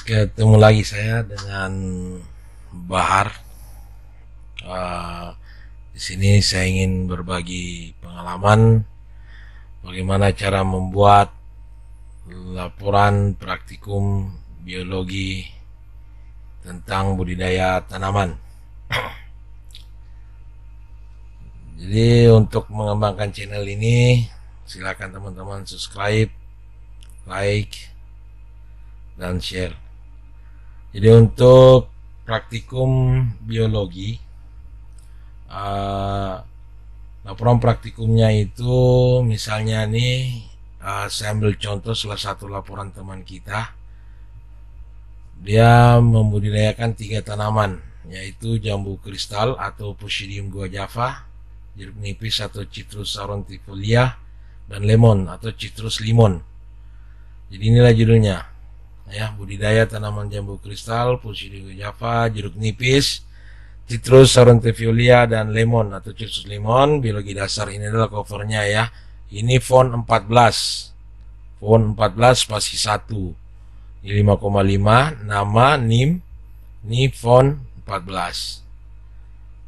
Ketemu lagi saya dengan Bahar. Di sini saya ingin berbagi pengalaman bagaimana cara membuat laporan praktikum biologi tentang budidaya tanaman. Jadi untuk mengembangkan channel ini, silakan teman-teman subscribe, like, dan share. Jadi untuk praktikum biologi, laporan praktikumnya itu misalnya nih, saya ambil contoh salah satu laporan teman kita. Dia membudidayakan 3 tanaman, yaitu jambu kristal atau Posidium guajava, jeruk nipis atau Citrus aurantifolia, dan lemon atau Citrus limon. Jadi inilah judulnya, ya, budidaya tanaman jambu kristal, Posidium guajava, jeruk nipis, Citrus aurantifolia, dan lemon atau Citrus limon. Biologi dasar, ini adalah covernya ya. Ini font 14, font 14 spasi 1, ini 5,5, nama NIM, ini font 14.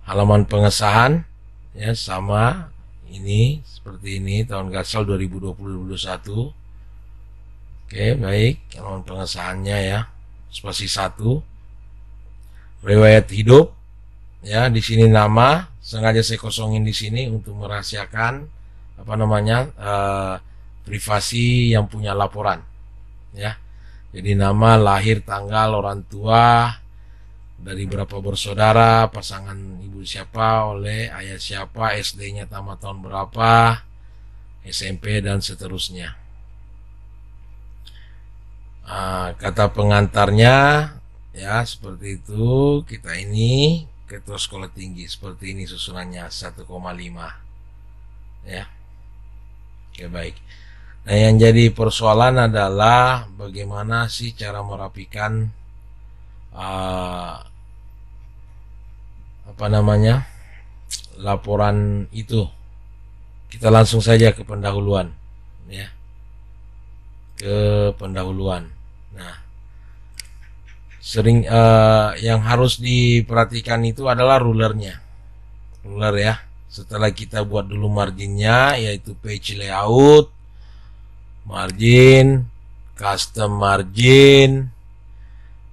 Halaman pengesahan ya sama, ini seperti ini, tahun gasal 2020-2021. Oke, baik. Halaman pengesahannya ya, spasi 1. Riwayat hidup ya, di sini nama, sengaja saya kosongin di sini untuk merahasiakan privasi yang punya laporan ya. Jadi nama, lahir, tanggal, orang tua, dari berapa bersaudara, pasangan ibu siapa, oleh ayah siapa, SD-nya tamat tahun berapa, SMP, dan seterusnya. Kata pengantarnya ya seperti itu. Kita ini ketua sekolah tinggi, seperti ini susunannya, 1,5 ya. Oke, baik. Nah, yang jadi persoalan adalah bagaimana sih cara merapikan laporan itu. Kita langsung saja ke pendahuluan ya, ke pendahuluan. Nah, sering yang harus diperhatikan itu adalah rulernya, ruler ya. Setelah kita buat dulu marginnya, yaitu page layout, margin, custom margin,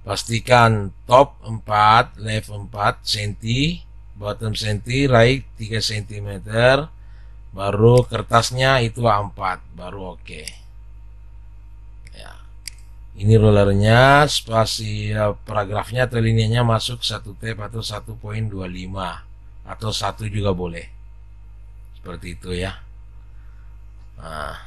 pastikan top 4, left 4 cm, bottom cm, right 3 cm, baru kertasnya itu A4, baru oke. Ya. Ini rulernya, spasi paragrafnya atau linianya masuk 1 tab atau 1.25 atau 1 juga boleh. Seperti itu ya. Nah,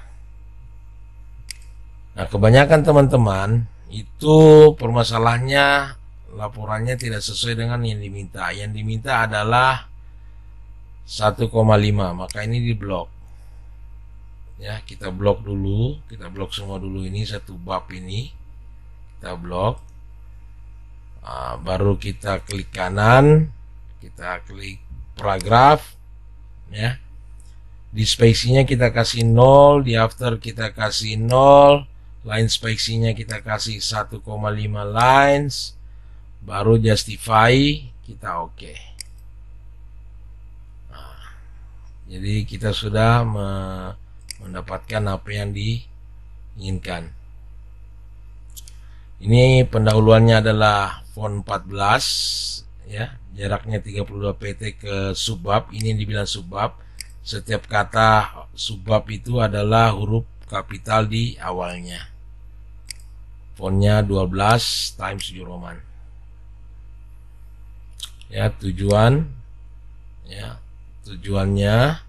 kebanyakan teman-teman itu permasalahannya laporannya tidak sesuai dengan yang diminta. Yang diminta adalah 1,5, maka ini di blok. Ya, kita blok dulu, kita blok semua dulu, ini satu bab ini. Kita blok. Baru kita klik kanan, kita klik paragraf ya. Di spacingnya kita kasih 0, di after kita kasih 0, line spacingnya kita kasih 1,5 lines, baru justify, kita oke. Jadi kita sudah mendapatkan apa yang diinginkan. Ini pendahuluannya adalah font 14 ya, jaraknya 32 pt ke subbab. Ini yang dibilang subbab. Setiap kata subbab itu adalah huruf kapital di awalnya. Fontnya 12 times New Roman. Ya, tujuan ya, tujuannya.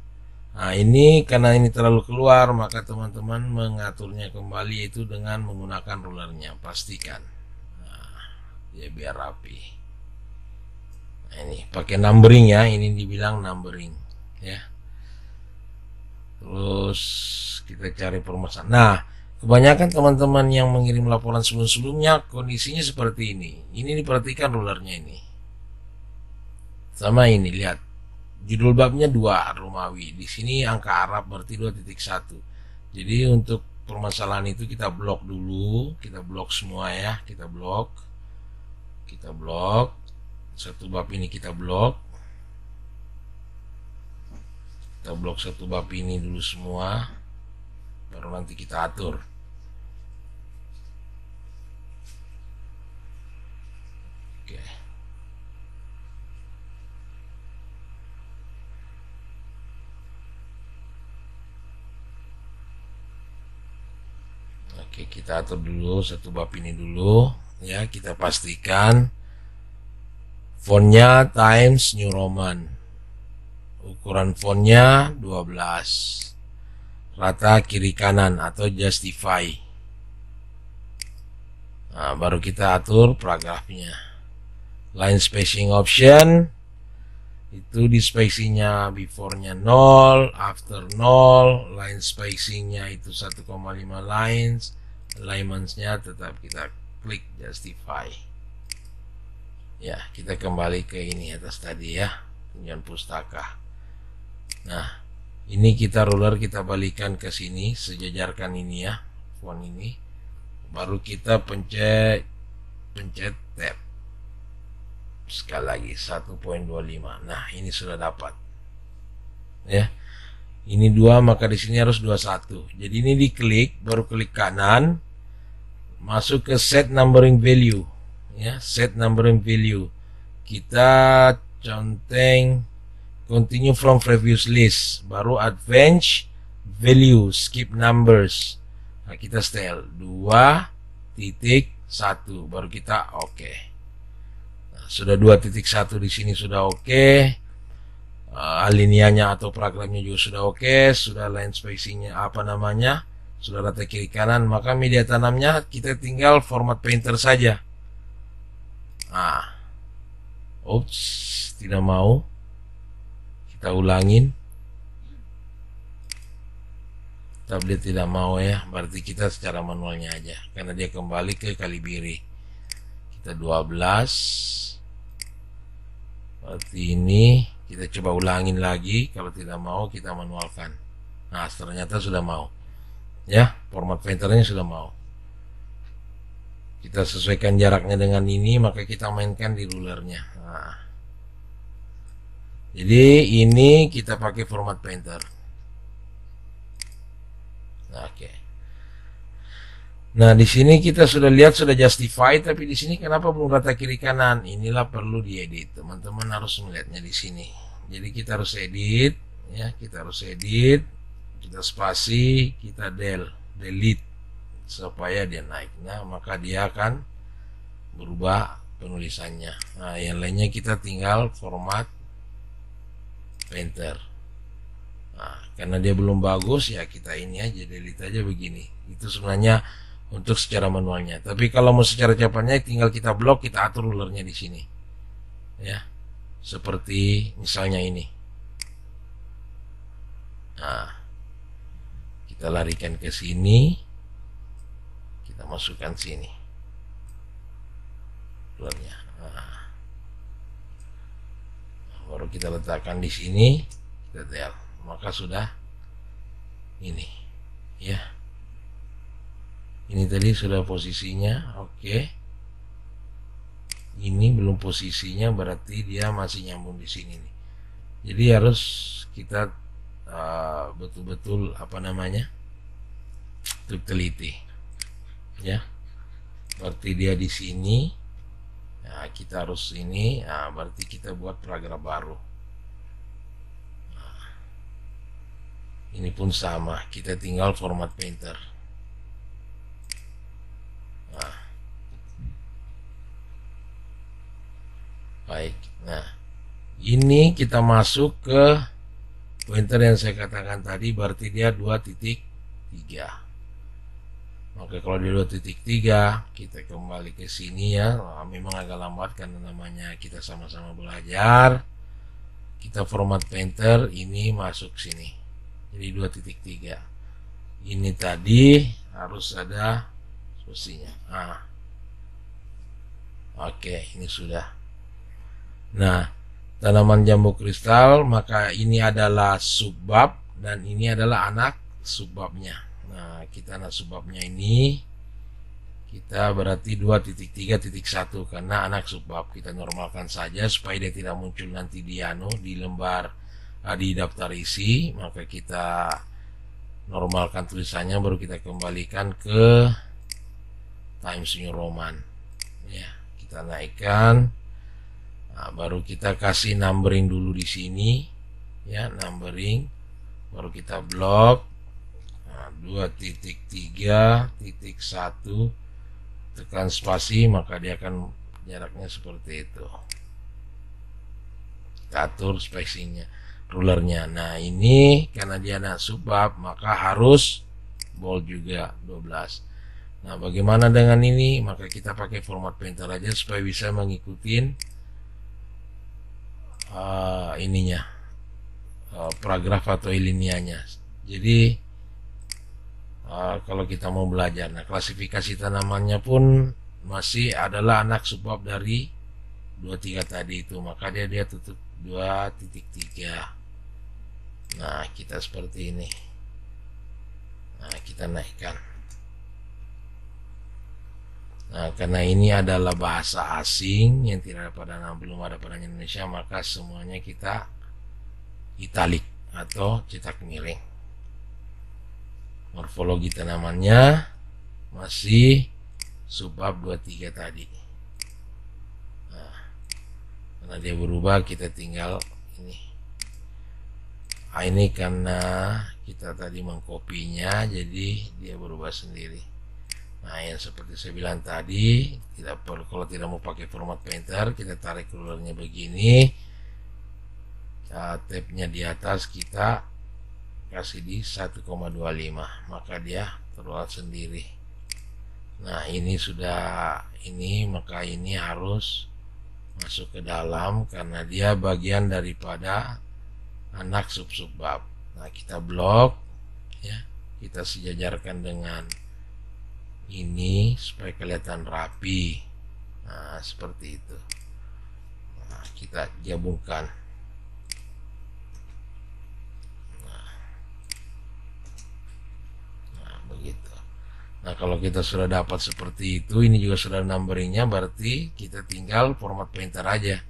Nah, ini karena ini terlalu keluar, maka teman-teman mengaturnya kembali itu dengan menggunakan rulernya. Pastikan ya, biar rapi. Nah, ini pakai numbering ya, ini dibilang numbering ya. Terus kita cari permasalahan. Nah, kebanyakan teman-teman yang mengirim laporan sebelum-sebelumnya kondisinya seperti ini. Ini diperhatikan rulernya ini. Sama ini, lihat. Judul babnya 2 Romawi. Di sini angka Arab berarti 2.1. Jadi untuk permasalahan itu kita blok dulu, kita blok semua ya, kita blok satu bab ini, kita blok satu bab ini dulu semua, baru nanti kita atur. Oke. Oke, kita atur dulu satu bab ini dulu ya, kita pastikan fontnya Times New Roman, ukuran fontnya 12, rata kiri kanan atau justify. Nah, baru kita atur paragrafnya. Line spacing option itu di spacingnya before-nya 0, after 0, line spacingnya itu 1,5 lines, alignments-nya tetap kita klik justify. Ya, kita kembali ke ini atas tadi ya, tunjukan pustaka. Nah, ini kita ruler kita balikan ke sini, sejajarkan ini ya, font ini. Baru kita pencet tab. Sekali lagi 1.25. Nah, ini sudah dapat. Ya. Ini 2, maka di sini harus 21. Jadi ini diklik, baru klik kanan, masuk ke set numbering value. Ya, set numbering value. Kita conteng continue from previous list, baru advance value, skip numbers. Nah, kita setel 2.1, baru kita oke. Nah, sudah 2.1 di sini sudah oke. Alinianya atau paragrafnya juga sudah oke, sudah line spacingnya sudah rata kiri kanan, maka media tanamnya kita tinggal format painter saja. Nah, tidak mau, kita ulangin, tablet tidak mau ya, berarti kita secara manualnya aja, karena dia kembali ke Calibri. Kita 12, berarti ini kita coba ulangin lagi. Kalau tidak mau kita manualkan. Nah, ternyata sudah mau ya, format painternya sudah mau. Kita sesuaikan jaraknya dengan ini, maka kita mainkan di rulernya. Nah, jadi ini kita pakai format painter. Nah, oke. Nah, di sini kita sudah lihat sudah justify, tapi di sini kenapa belum rata kiri kanan? Inilah perlu diedit. Teman-teman harus melihatnya di sini. Jadi kita harus edit ya, kita spasi, kita delete supaya dia naik. Nah, maka dia akan berubah penulisannya. Nah, yang lainnya kita tinggal format painter. Nah, karena dia belum bagus ya, kita ini aja delete aja begini. Itu sebenarnya untuk secara manualnya. Tapi kalau mau secara cepatnya tinggal kita blok, kita atur rulernya di sini. Ya. Seperti misalnya ini. Nah, kita larikan ke sini, kita masukkan sini rulernya. Nah, baru kita letakkan di sini, kita tel, maka sudah ini ya. Ini tadi sudah posisinya oke. Ini belum posisinya, berarti dia masih nyambung di sini nih. Jadi harus kita betul-betul teliti ya. Berarti dia di sini. Nah, kita harus ini, nah, berarti kita buat paragraf baru. Nah, ini pun sama, kita tinggal format painter. Nah, baik. Nah, ini kita masuk ke pointer yang saya katakan tadi, berarti dia 2.3. Oke, kalau di 2.3 kita kembali ke sini ya. Memang agak lambat karena namanya kita sama-sama belajar. Kita format painter, ini masuk sini. Jadi 2.3. Ini tadi harus ada posisinya. Nah, oke, ini sudah. Nah, tanaman jambu kristal, maka ini adalah subbab dan ini adalah anak subbabnya. Nah, kita anak subbabnya ini kita berarti 2.3.1 karena anak subbab kita normalkan saja supaya dia tidak muncul nanti di di lembar di daftar isi. Maka kita normalkan tulisannya, baru kita kembalikan ke Times New Roman ya, kita naikkan. Nah, baru kita kasih numbering dulu di sini ya, numbering, baru kita blok. Nah, 2.3.1 tekan spasi, maka dia akan jaraknya seperti itu. Kita atur spacingnya, rulernya. Nah, ini karena dia anak subbab maka harus bold juga 12. Nah, bagaimana dengan ini? Maka kita pakai format painter aja supaya bisa mengikuti ininya, paragraf atau linianya. Jadi kalau kita mau belajar, nah klasifikasi tanamannya pun masih adalah anak subbab dari 23 tadi itu, maka dia tutup 2.3. Nah, kita seperti ini. Nah, kita naikkan. Nah, karena ini adalah bahasa asing yang tidak ada pada belum ada pada Indonesia, maka semuanya kita italik atau cetak miring. Morfologi tanamannya masih subbab 23 tadi. Nah, karena dia berubah kita tinggal ini. Nah, ini karena kita tadi mengkopinya jadi dia berubah sendiri. Nah, yang seperti saya bilang tadi, tidak perlu, kalau tidak mau pakai format painter, kita tarik rulernya begini, tabnya di atas kita kasih di 1,25, maka dia keluar sendiri. Nah, ini sudah ini, maka ini harus masuk ke dalam karena dia bagian daripada anak sub-subbab. Nah, kita blok ya, kita sejajarkan dengan ini supaya kelihatan rapi. Nah, seperti itu. Nah, kita gabungkan. Begitu. Nah, kalau kita sudah dapat seperti itu, ini juga sudah numberingnya, berarti kita tinggal format painter aja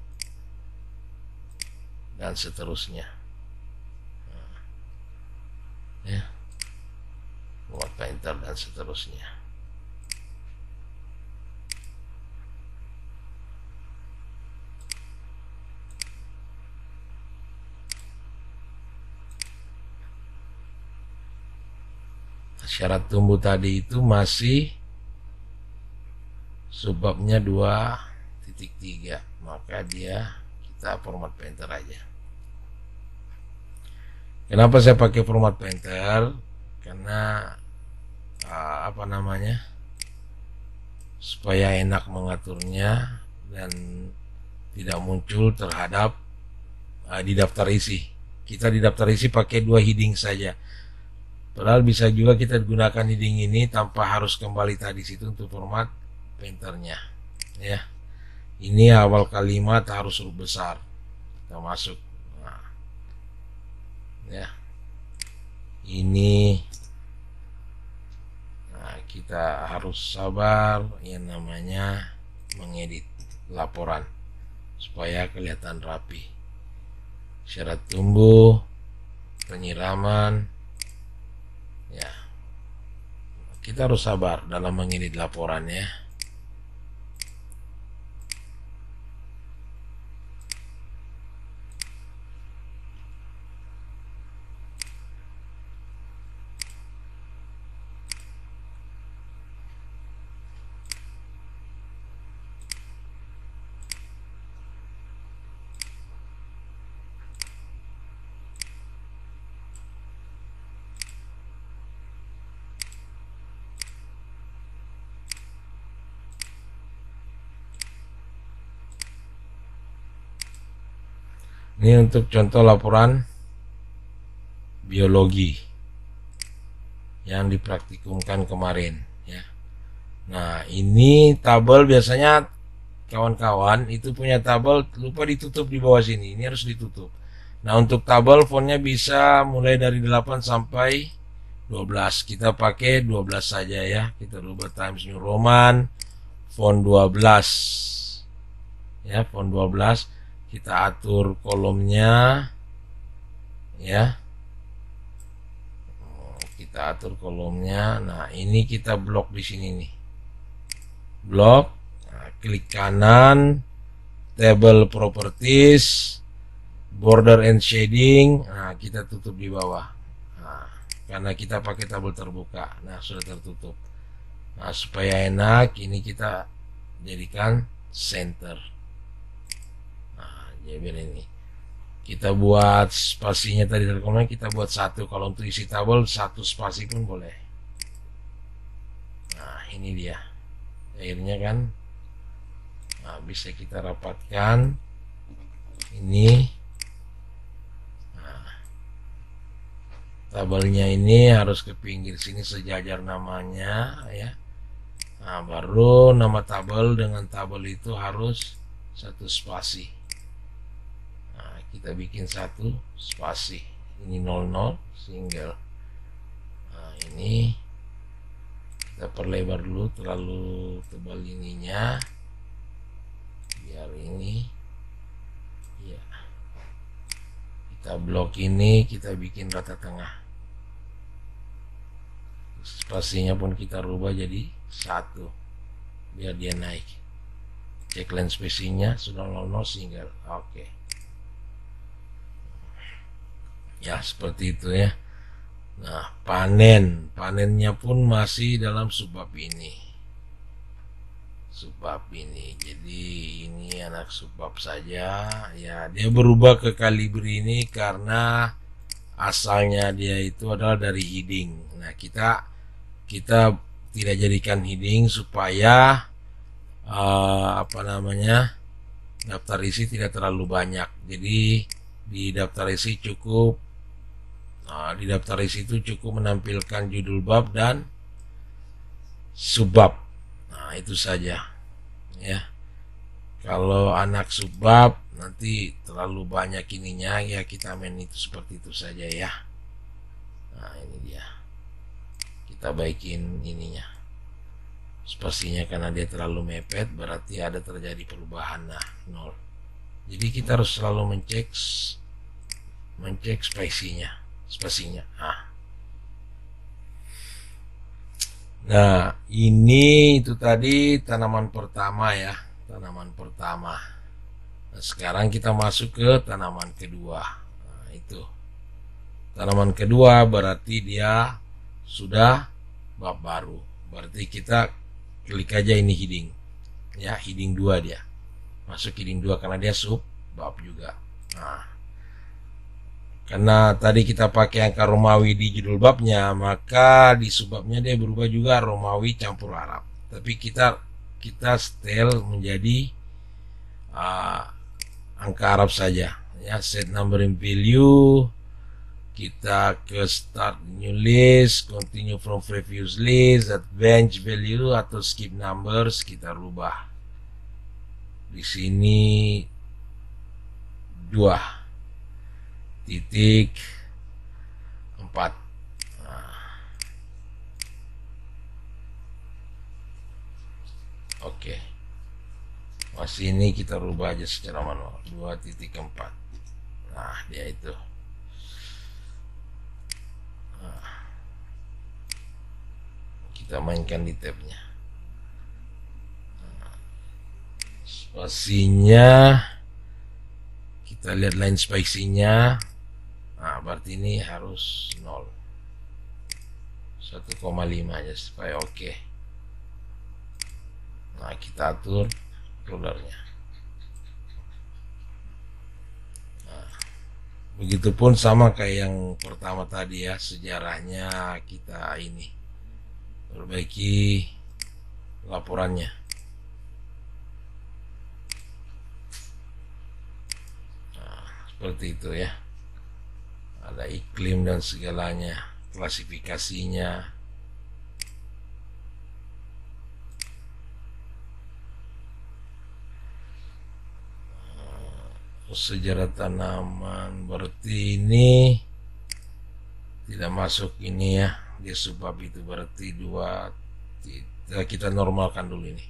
dan seterusnya. Nah, ya, format painter dan seterusnya. Syarat tumbuh tadi itu masih subbabnya 2.3, maka dia kita format painter aja. Kenapa saya pakai format painter? Karena apa namanya, supaya enak mengaturnya dan tidak muncul terhadap di daftar isi. Kita di daftar isi pakai 2 heading saja. Padahal bisa juga kita gunakan heading ini tanpa harus kembali tadi situ untuk format painternya. Ya, ini awal kalimat harus huruf besar. Kita masuk. Nah, ya, ini. Nah, kita harus sabar yang namanya mengedit laporan supaya kelihatan rapi. Syarat tumbuh, penyiraman. Ya, kita harus sabar dalam mengedit laporannya. Ini untuk contoh laporan biologi yang dipraktikumkan kemarin ya. Nah, ini tabel biasanya kawan-kawan itu punya tabel lupa ditutup di bawah sini. Ini harus ditutup. Nah, untuk tabel fontnya bisa mulai dari 8 sampai 12. Kita pakai 12 saja ya. Kita rubah Times New Roman font 12. Ya, font 12. Kita atur kolomnya ya. Kita atur kolomnya. Nah, ini kita blok di sini nih. Blok. Nah, klik kanan, table properties, border and shading. Nah, kita tutup di bawah. Nah, karena kita pakai tabel terbuka. Nah, sudah tertutup. Nah, supaya enak, ini kita jadikan center. Nah, jadi ini kita buat spasinya tadi dari kolomnya, kita buat 1. Kalau untuk isi tabel 1 spasi pun boleh. Nah, ini dia akhirnya kan. Nah, bisa kita rapatkan ini. Nah, tabelnya ini harus ke pinggir sini sejajar namanya ya. Nah, baru nama tabel dengan tabel itu harus 1 spasi. Nah, kita bikin 1 spasi. Ini 00 single. Nah, ini kita perlebar dulu, terlalu tebal ininya biar ini ya. Kita blok ini, kita bikin rata tengah. Spasinya pun kita rubah jadi 1 biar dia naik. Cek line spacingnya sudah 00 single. Oke. Ya, seperti itu ya. Nah, panennya pun masih dalam subbab ini. Jadi ini anak subbab saja ya. Dia berubah ke Calibri ini karena asalnya dia itu adalah dari heading. Nah, kita tidak jadikan heading supaya daftar isi tidak terlalu banyak. Jadi di daftar isi cukup. Nah, di daftar isi itu cukup menampilkan judul bab dan subbab. Nah, itu saja ya. Kalau anak subbab nanti terlalu banyak ininya ya, kita main itu seperti itu saja ya. Nah, ini dia. Kita baikin ininya. Spasinya karena dia terlalu mepet berarti ada terjadi perubahan. Nah, 0. Jadi kita harus selalu mencek spasinya. Nah, ini itu tadi tanaman pertama ya, tanaman pertama. Nah, sekarang kita masuk ke tanaman kedua. Nah, itu tanaman kedua berarti dia sudah bab baru. Berarti kita klik aja ini heading ya, heading 2 dia. Masuk heading 2 karena dia sub bab juga. Nah, karena tadi kita pakai angka Romawi di judul babnya, maka di subbabnya dia berubah juga Romawi campur Arab. Tapi kita setel menjadi angka Arab saja. Ya, set numbering value. Kita ke start new list, continue from previous list, advance value atau skip numbers kita rubah. Di sini 2.4. Oke. Masih ini kita rubah aja secara manual 2.4. Nah, dia itu. Kita mainkan di tabnya. Spasinya kita lihat line spacingnya. Nah, berarti ini harus 0, 1,5 aja supaya oke. Nah, kita atur rulernya. Nah, begitupun sama kayak yang pertama tadi ya, sejarahnya kita ini perbaiki laporannya. Nah, seperti itu ya. Ada iklim dan segalanya, klasifikasinya. Sejarah tanaman berarti ini tidak masuk ini ya, dia subbab itu berarti 2 kita normalkan dulu ini.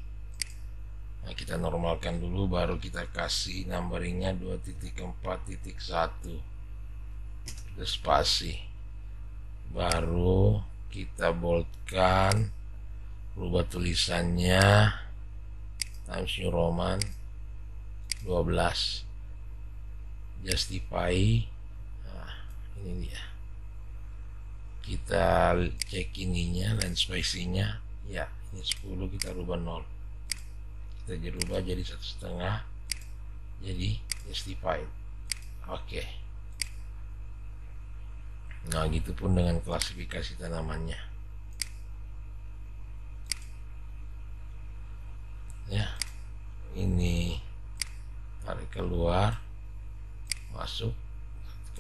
Nah, kita normalkan dulu, baru kita kasih numberingnya 2.4.1 spasi, baru kita boldkan, rubah tulisannya Times New Roman 12, justify. Nah, ini dia, kita cek ininya, line spacingnya ya, ini 10, kita rubah 0, kita rubah jadi 1,5, jadi justified. Oke. Nah, gitu pun dengan klasifikasi tanamannya ya. Ini tarik keluar, masuk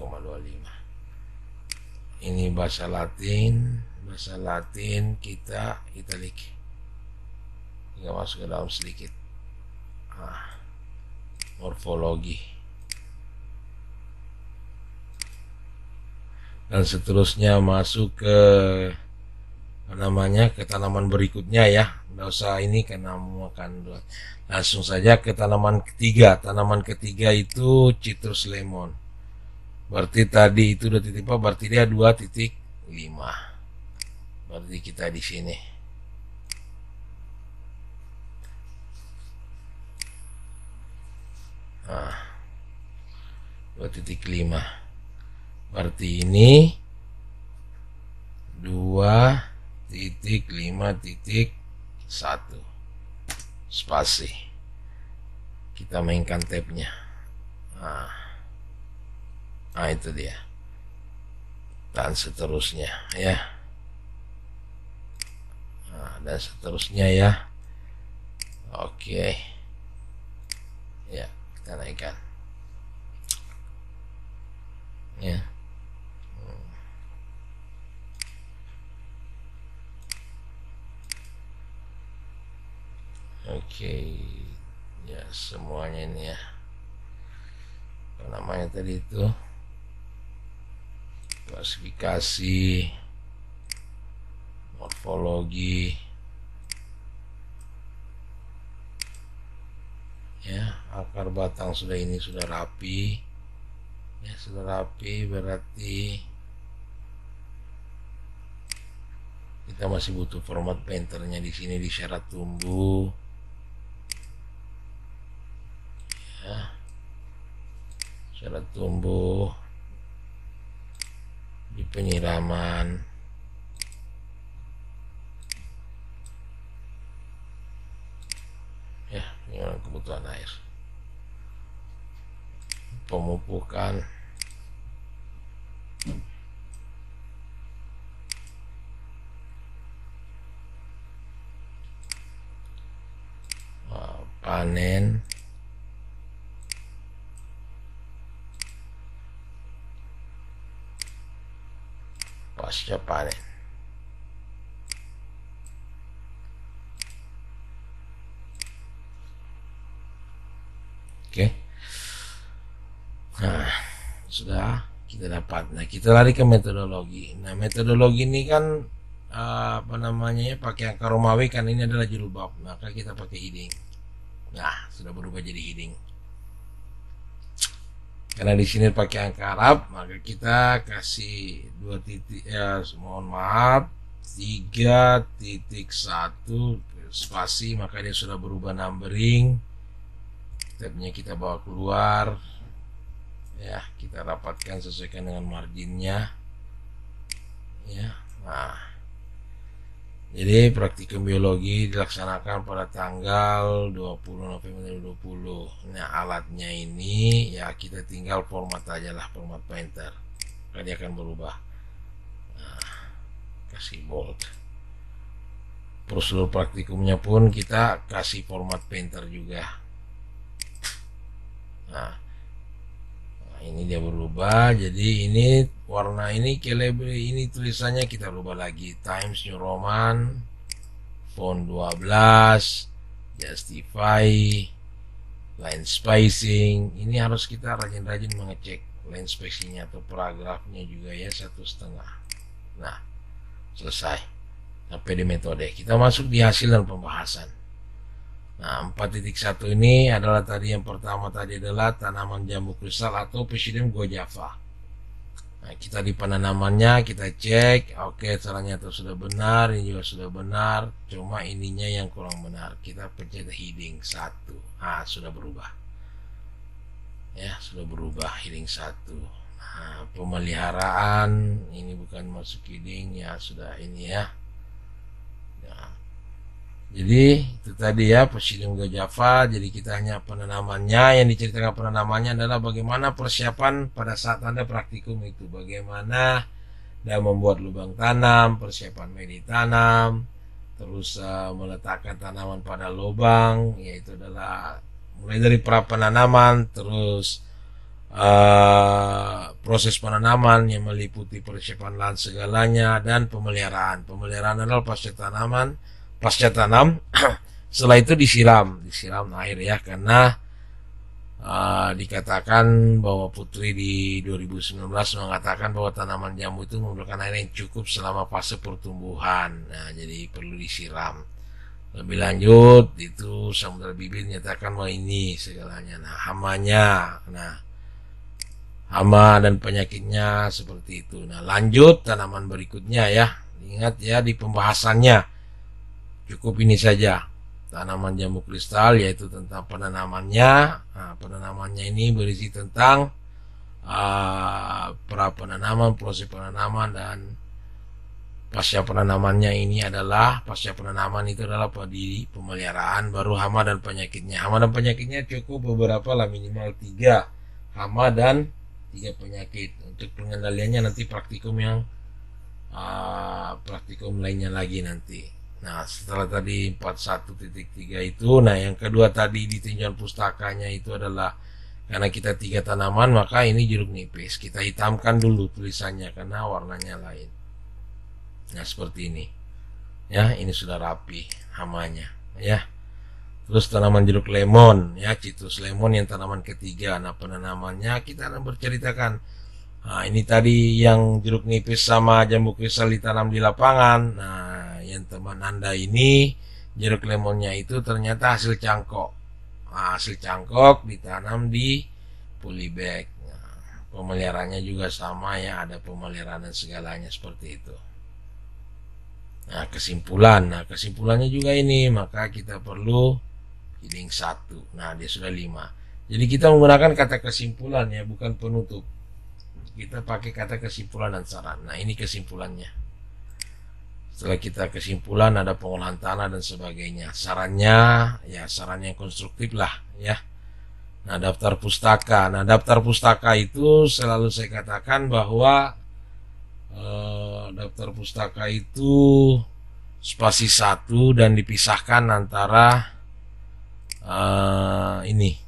1,25. Ini bahasa Latin kita italic, tinggal masuk ke dalam sedikit. Nah, morfologi dan seterusnya, masuk ke ke tanaman berikutnya ya. Nggak usah ini karena makan, langsung saja ke tanaman ketiga. Tanaman ketiga itu citrus lemon. Berarti tadi itu 2.4, berarti dia 2.5. Berarti kita di sini. Nah, 2.5. Berarti ini 2.5.1 spasi. Kita mainkan tabnya. Nah, itu dia. Dan seterusnya ya. Nah, dan seterusnya ya. Oke. Ya, kita naikkan. Ya. Oke. Ya, semuanya ini ya. Apa namanya tadi itu? Klasifikasi, morfologi ya. Akar batang sudah rapi ya, sudah rapi, berarti kita masih butuh format painternya di sini, di syarat tumbuh ya, syarat tumbuh, di penyiraman ya, penyiraman kebutuhan air, pemupukan, panen, pasca panen. Oke. Nah, sudah kita dapat. Nah, kita lari ke metodologi. Nah, metodologi ini kan apa namanya, pakai angka Romawi, kan ini adalah jilbab, maka kita pakai heading. Nah, sudah berubah jadi heading. Karena di sini pakai angka Arab, maka kita kasih 2 titik ya, mohon maaf, 3.1 spasi, maka dia sudah berubah numbering. Tabnya kita bawa keluar ya, kita rapatkan sesuaikan dengan marginnya ya. Nah, jadi praktikum biologi dilaksanakan pada tanggal 20 November 2020. Nah, alatnya ini ya kita tinggal format aja lah, format painter, maka dia akan berubah. Nah, kasih bold. Prosedur praktikumnya pun kita kasih format painter juga. Nah, ini dia berubah, jadi ini warna ini Calibri, ini tulisannya kita rubah lagi, Times New Roman font 12, justify, line spacing. Ini harus kita rajin-rajin mengecek line spacingnya atau paragrafnya juga ya, 1,5. Nah, Selesai. Sampai di metode. Kita masuk di hasil dan pembahasan. Nah, 4.1 ini adalah tadi yang pertama tadi adalah tanaman jambu kristal atau Psidium guajava. Nah, kita di penanamannya kita cek, oke caranya itu sudah benar, ini juga sudah benar, cuma ininya yang kurang benar. Kita pencet heading 1. Ah, sudah berubah. Ya, sudah berubah heading 1. Nah, pemeliharaan ini bukan masuk heading ya, sudah ini ya. Jadi itu tadi ya Psidium guajava. Jadi kita hanya penanamannya, yang diceritakan penanamannya adalah bagaimana persiapan pada saat Anda praktikum itu, bagaimana dan membuat lubang tanam, persiapan media tanam, terus meletakkan tanaman pada lubang, yaitu adalah mulai dari pra penanaman, terus proses penanaman yang meliputi persiapan lahan segalanya, dan pemeliharaan. Pemeliharaan adalah pasca tanam setelah itu disiram air ya, karena dikatakan bahwa Putri di 2019 mengatakan bahwa tanaman jambu itu memerlukan air yang cukup selama fase pertumbuhan. Nah, jadi perlu disiram. Lebih lanjut itu Samudra Bibit menyatakan bahwa ini segalanya. Nah, hama dan penyakitnya seperti itu. Nah, lanjut tanaman berikutnya ya. Ingat ya, di pembahasannya cukup ini saja, tanaman jambu kristal, yaitu tentang penanamannya. Nah, penanamannya ini berisi tentang pra penanaman, proses penanaman, dan pasca penanamannya ini adalah pasca penanaman itu adalah di pemeliharaan, baru hama dan penyakitnya. Hama dan penyakitnya cukup beberapa lah, minimal 3 hama dan 3 penyakit. Untuk pengendaliannya nanti praktikum yang praktikum lainnya lagi nanti. Nah, setelah tadi 41.3 itu, nah yang kedua tadi di tinjauan pustakanya itu adalah karena kita 3 tanaman, maka ini jeruk nipis. Kita hitamkan dulu tulisannya karena warnanya lain. Nah, seperti ini. Ya, ini sudah rapi hamanya, ya. Terus tanaman jeruk lemon, ya, citrus lemon yang tanaman ketiga. Nah, penanamannya kita akan berceritakan. Nah, ini tadi yang jeruk nipis sama jambu kristal ditanam di lapangan. Nah, yang teman Anda ini jeruk lemonnya itu ternyata hasil cangkok. Nah, hasil cangkok ditanam di polybag. Nah, pemeliharaannya juga sama ya, ada pemeliharaan dan segalanya seperti itu. Nah, kesimpulannya juga ini, maka kita perlu heading 1. Nah, dia sudah 5. Jadi kita menggunakan kata kesimpulan ya, bukan penutup. Kita pakai kata kesimpulan dan saran. Nah, ini kesimpulannya. Setelah kita kesimpulan, ada pengolahan tanah dan sebagainya. Sarannya ya saran yang konstruktif lah ya. Nah, daftar pustaka. Nah, daftar pustaka itu selalu saya katakan bahwa daftar pustaka itu spasi 1 dan dipisahkan antara ini.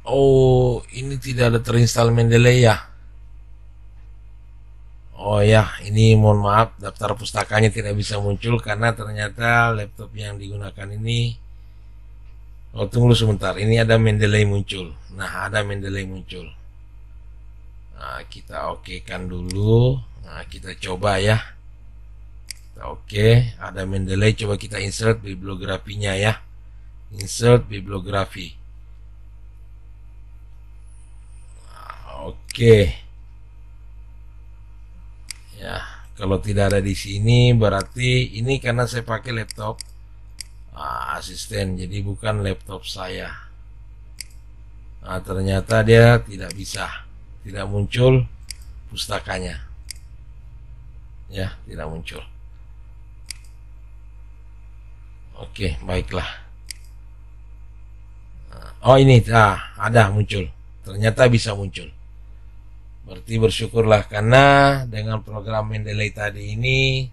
Oh, ini tidak ada terinstall Mendeley ya. Oh ya, ini mohon maaf, daftar pustakanya tidak bisa muncul karena ternyata laptop yang digunakan ini. Oh, tunggu sebentar, ini ada Mendeley muncul. Nah, ada Mendeley muncul. Nah, kita oke kan dulu. Nah, kita coba ya. Kita oke, ada Mendeley, coba kita insert bibliografinya ya. Insert bibliografi. Oke. Ya, kalau tidak ada di sini berarti ini karena saya pakai laptop asisten, jadi bukan laptop saya. Nah, ternyata dia tidak muncul pustakanya. Ya, tidak muncul. Oke, baiklah. Oh, ini ada muncul. Ternyata bisa muncul. Berarti bersyukurlah karena dengan program Mendeley tadi ini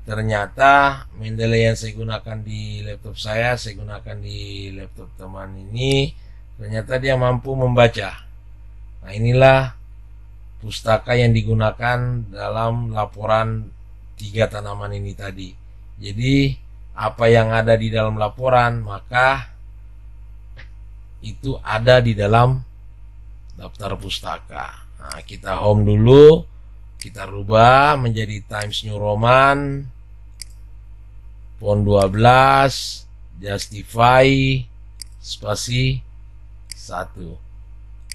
ternyata Mendeley yang saya gunakan di laptop saya gunakan di laptop teman ini, ternyata dia mampu membaca. Nah, inilah pustaka yang digunakan dalam laporan 3 tanaman ini tadi. Jadi apa yang ada di dalam laporan maka itu ada di dalam daftar pustaka. Nah, kita home dulu, kita rubah menjadi Times New Roman, font 12, justify, spasi 1.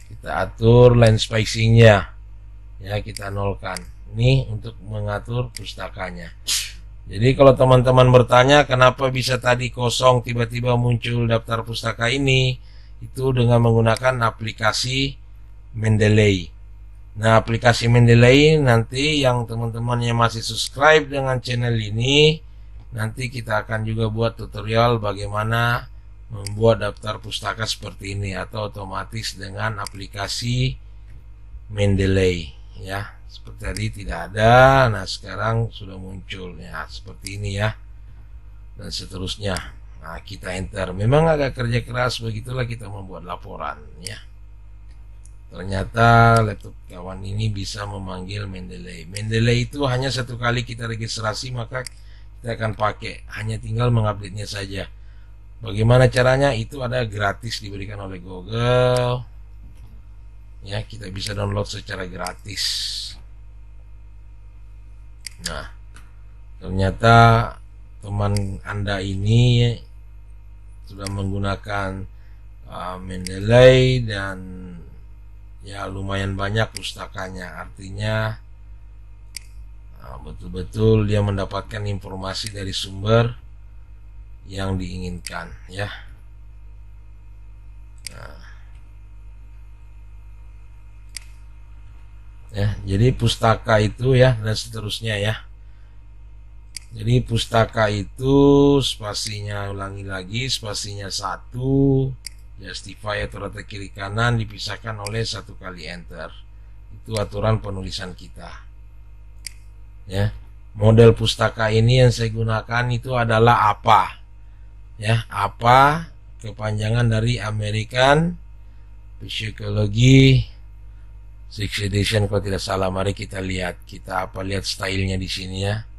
Kita atur line spacingnya, ya kita nolkan. Ini untuk mengatur pustakanya. Jadi kalau teman-teman bertanya kenapa bisa tadi kosong tiba-tiba muncul daftar pustaka ini, itu dengan menggunakan aplikasi Mendeley. Nah, aplikasi Mendeley nanti yang teman-teman yang masih subscribe dengan channel ini, nanti kita akan juga buat tutorial bagaimana membuat daftar pustaka seperti ini atau otomatis dengan aplikasi Mendeley, ya. Seperti tadi tidak ada, nah sekarang sudah muncul ya seperti ini ya, dan seterusnya. Nah, kita enter. Memang agak kerja keras, begitulah kita membuat laporan ya. Ternyata laptop kawan ini bisa memanggil Mendeley. Mendeley itu hanya satu kali kita registrasi maka kita akan pakai, hanya tinggal mengupdate-nya saja. Bagaimana caranya? Itu ada gratis diberikan oleh Google. Ya, kita bisa download secara gratis. Nah, ternyata teman Anda ini sudah menggunakan Mendeley dan ya lumayan banyak pustakanya. Artinya betul-betul dia mendapatkan informasi dari sumber yang diinginkan ya. Nah, ya, jadi pustaka itu ya dan seterusnya ya. Jadi pustaka itu spasinya, ulangi lagi, spasinya 1, justify atau letak kiri kanan dipisahkan oleh 1 kali enter. Itu aturan penulisan kita. Ya, model pustaka ini yang saya gunakan itu adalah APA. Ya, APA kepanjangan dari American Psychology 6th edition kalau tidak salah. Mari kita lihat, kita lihat stylenya di sini ya.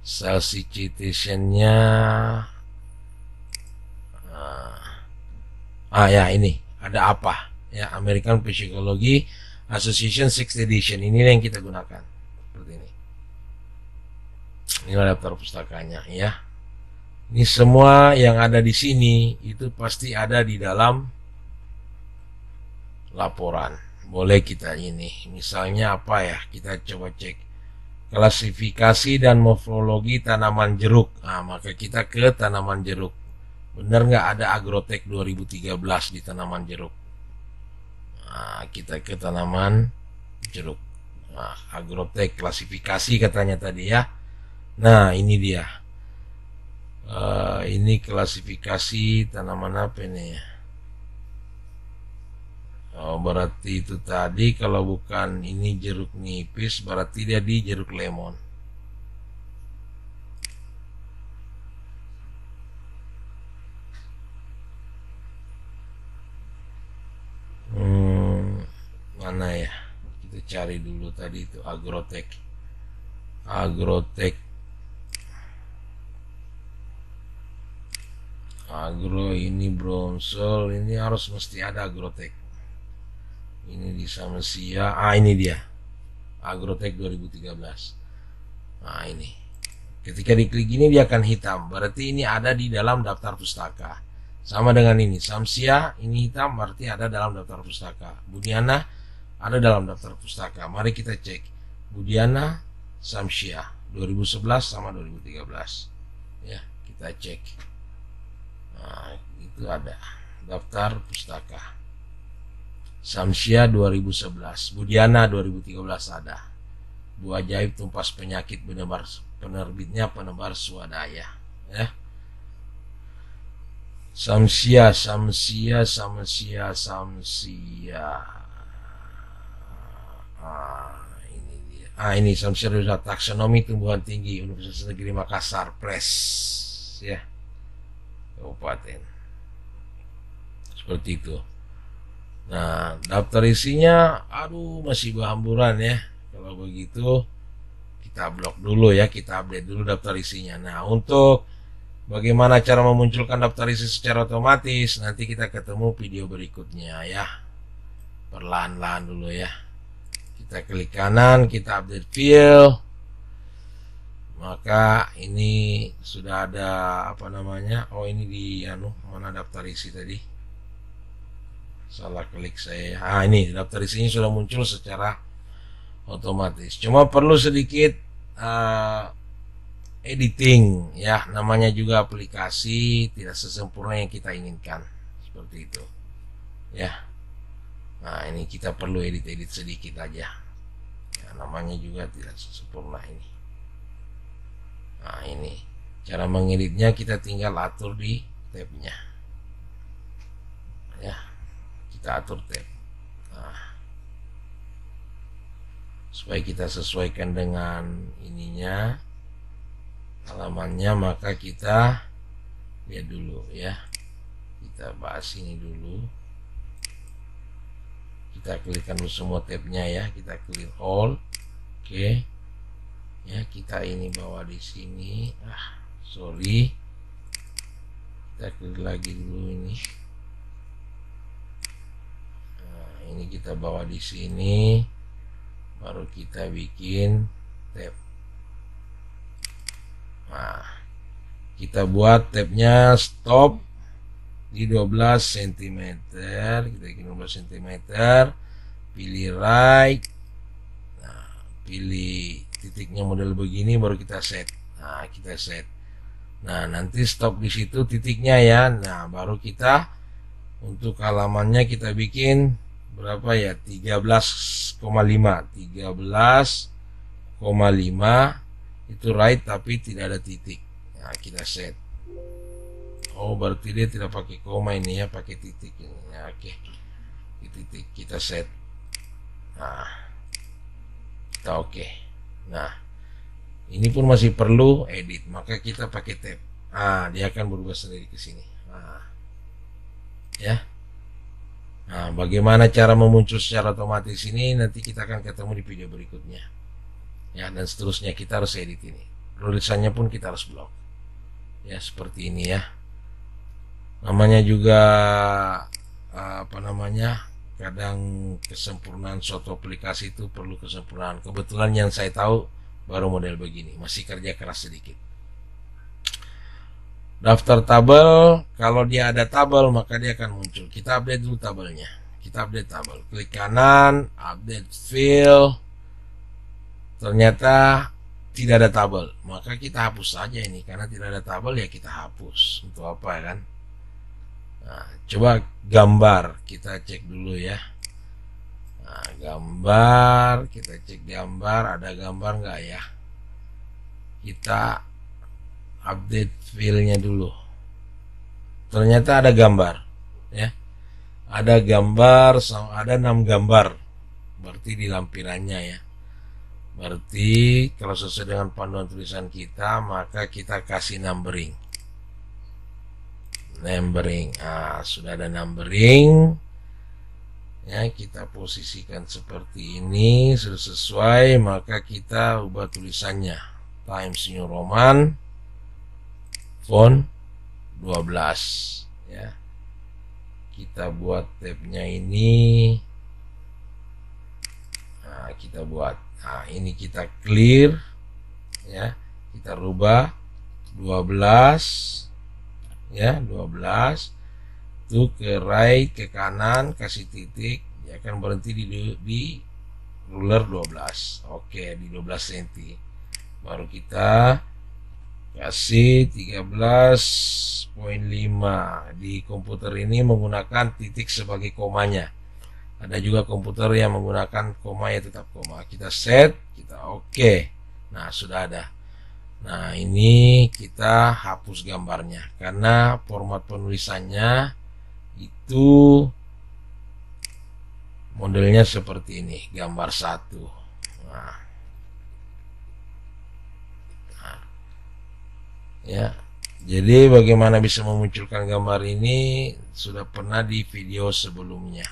Style citationnya ya ini ada apa ya, American Psychology Association 6th edition, ini yang kita gunakan seperti ini. Ini daftar pustakanya ya. Ini semua yang ada di sini itu pasti ada di dalam laporan. Boleh kita ini, misalnya apa ya, kita coba cek klasifikasi dan morfologi tanaman jeruk. Nah, maka kita ke tanaman jeruk. Benar nggak ada Agrotech 2013 di tanaman jeruk? Nah, kita ke tanaman jeruk. Nah, Agrotech klasifikasi katanya tadi ya. Nah, ini dia. Ini klasifikasi tanaman apa ini ya? Oh, berarti itu tadi kalau bukan ini jeruk nipis, berarti dia di jeruk lemon. Mana ya? Kita cari dulu tadi itu Agrotech. Agrotech. Agro ini bronsol, ini harus mesti ada Agrotech. Ini di Samsia. Ini dia Agrotech 2013. Nah, ini ketika diklik ini dia akan hitam, berarti ini ada di dalam daftar pustaka. Sama dengan ini Samsia, ini hitam berarti ada dalam daftar pustaka. Budiana ada dalam daftar pustaka. Mari kita cek Budiana Samsia 2011 sama 2013 ya, kita cek. Nah, itu ada daftar pustaka. Samsia 2011, Budiana 2013 ada. Buah Ajaib Tumpas Penyakit, penerbitnya Penebar Swadaya ya. Samsia. Ini dia. Ini Samsia taksonomi tumbuhan tinggi Universitas Negeri Makassar Press ya, kabupaten. Seperti itu. Nah, daftar isinya masih berhamburan ya. Kalau begitu kita blok dulu ya, kita update dulu daftar isinya. Nah, untuk bagaimana cara memunculkan daftar isi secara otomatis, nanti kita ketemu video berikutnya ya. perlahan-lahan dulu ya. Kita klik kanan, kita update file, maka ini sudah ada apa namanya, oh ini di mana daftar isi tadi, salah klik saya. Ini daftar isinya sudah muncul secara otomatis, cuma perlu sedikit editing ya, namanya juga aplikasi, tidak sesempurna yang kita inginkan, seperti itu ya. Nah ini kita perlu edit sedikit aja ya, namanya juga tidak sempurna ini. Nah ini cara mengeditnya, kita tinggal atur di tabnya ya, kita atur tab. Nah, supaya kita sesuaikan dengan ininya, halamannya, maka kita lihat dulu ya, kita bahas ini dulu. Kita klikkan dulu semua tabnya ya, kita klik all. Oke ya, kita ini bawa di sini, sorry, kita klik lagi dulu ini. Nah, ini kita bawa di sini, baru kita bikin tab. Nah, kita buat tabnya stop di 12 cm, kita bikin 12 cm, pilih right, nah, pilih titiknya model begini, baru kita set. Nah kita set, nah nanti stop di situ titiknya ya. Nah baru kita untuk halamannya kita bikin berapa ya, 13,5 itu right tapi tidak ada titik. Nah kita set. Oh berarti dia tidak pakai koma ini ya, pakai titik ini ya. Oke, titik kita set. Nah kita oke. Nah ini pun masih perlu edit, maka kita pakai tab. Dia akan berubah sendiri ke sini. Ya. Nah bagaimana cara memuncul secara otomatis ini nanti kita akan ketemu di video berikutnya ya, dan seterusnya. Kita harus edit ini, tulisannya pun kita harus blok ya, seperti ini ya. Namanya juga apa namanya, kadang kesempurnaan suatu aplikasi itu perlu kesempurnaan. Kebetulan yang saya tahu baru model begini, masih kerja keras sedikit. Daftar tabel, kalau dia ada tabel maka dia akan muncul. Kita update dulu tabelnya, kita update tabel, klik kanan, update file, ternyata tidak ada tabel, maka kita hapus saja ini. Karena tidak ada tabel ya kita hapus, untuk apa kan. Nah, coba gambar, kita cek dulu ya. Nah, gambar, kita cek gambar, ada gambar nggak ya. Kita update filenya dulu. Ternyata ada gambar ya. Ada gambar, ada 6 gambar. Berarti di lampirannya ya. Berarti kalau sesuai dengan panduan tulisan kita, maka kita kasih numbering. Sudah ada numbering ya, kita posisikan seperti ini, sudah sesuai, maka kita ubah tulisannya Times New Roman font 12 ya. Kita buat tabnya ini, kita buat, ini kita clear ya, kita rubah 12 ya, 12 itu ke right, ke kanan, kasih titik, ya akan berhenti di ruler 12. Oke, di 12 cm. Baru kita kasih 13,5. Di komputer ini menggunakan titik sebagai komanya. Ada juga komputer yang menggunakan koma ya, tetap koma. Kita set, kita oke. Nah sudah ada. Nah ini kita hapus gambarnya karena format penulisannya itu modelnya seperti ini, gambar 1. Ya, jadi bagaimana bisa memunculkan gambar ini sudah pernah di video sebelumnya,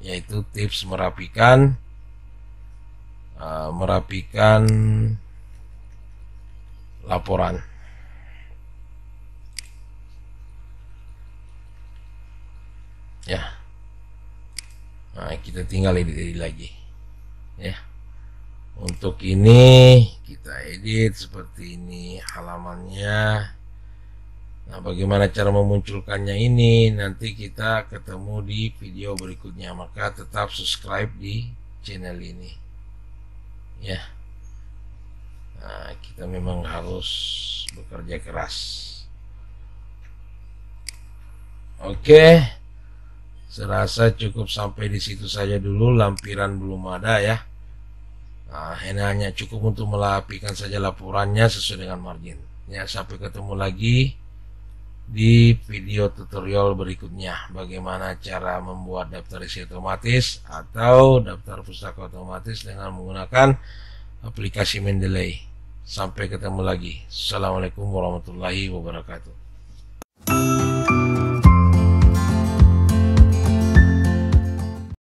yaitu tips merapikan laporan. Ya. Nah, kita tinggal edit lagi ya. Untuk ini kita edit seperti ini halamannya. Nah, bagaimana cara memunculkannya ini nanti kita ketemu di video berikutnya. Maka tetap subscribe di channel ini ya. Nah, kita memang harus bekerja keras. Oke, serasa cukup sampai di situ saja dulu. Lampiran belum ada ya. Nah, ini hanya cukup untuk merapikan saja laporannya sesuai dengan margin ya. Sampai ketemu lagi di video tutorial berikutnya, bagaimana cara membuat daftar isi otomatis atau daftar pustaka otomatis dengan menggunakan aplikasi Mendeley. Sampai ketemu lagi. Assalamualaikum warahmatullahi wabarakatuh.